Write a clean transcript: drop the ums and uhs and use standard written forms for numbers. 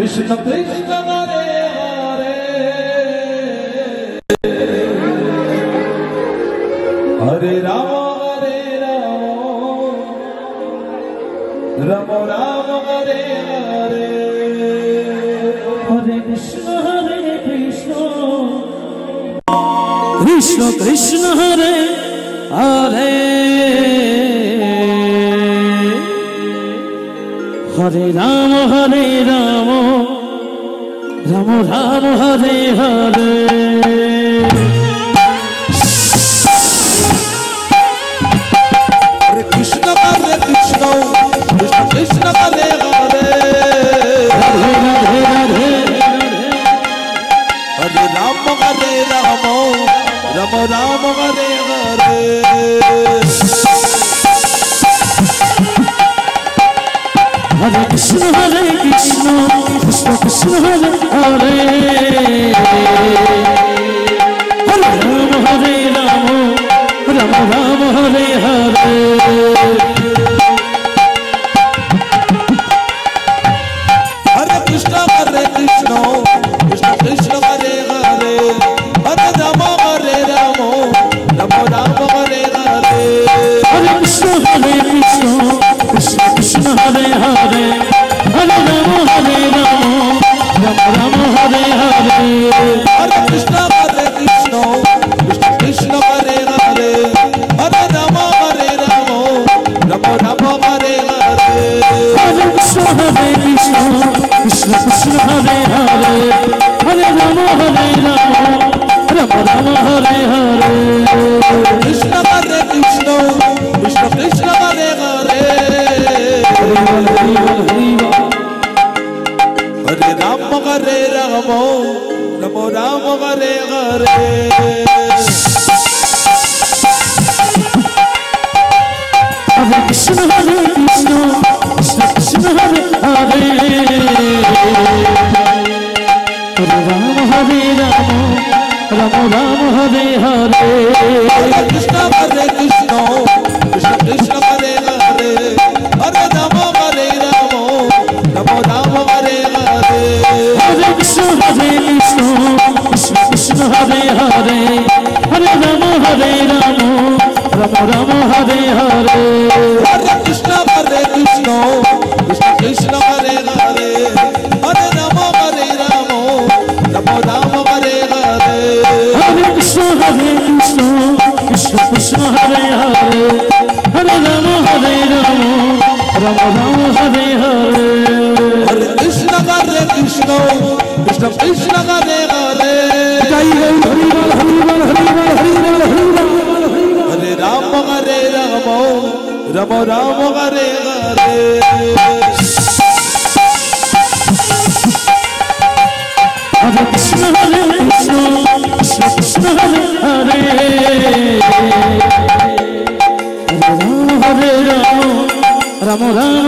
Krishna Krishna Hare Hare Hare Ram Ram Ram Hare Hare Hare Krishna Krishna Krishna Hare Hare Hare Ram Ram Ram Hare Hare Hare Krishna Krishna Krishna Hare Hare Hare Hare Hare Hare Ram Ram Hare Hare Hare Krishna Krishna Krishna Hare Hare Hare Ram Ram Hare Hare Hare Krishna Krishna Krishna Hare Hare Hare Ram Ram Ram Hare Hare Hare Krishna Krishna Krishna Hare Hare Hare Ram Ram Hare Hare Hare Krishna Krishna Krishna Hare Hare Hare Ram Ram Ram Hare Hare Hare Krishna Krishna Krishna Hare Hare Hare Ram Ram Hare Hare Krishna Krishna Krishna Hare Hare Hare Ram Ram Hare Hare Hare Krishna Krishna Krishna Hare Hare Hare Ram Ram Hare Hare Hare Krishna Krishna Krishna Hare Hare Hare Ram Ram Hare Hare Hare Krishna Krishna Krishna Hare Hare Hare Ram Ram Hare Hare Hare Krishna Krishna Krishna Hare Hare Hare Ram Ram Hare Hare Hare Krishna Krishna Krishna Hare Hare Hare Ram Ram Hare Hare Hare Krishna Krishna Krishna Hare Hare Hare Ram Ram Hare Hare Hare Krishna Krishna Hare Hare Hare Ram Ram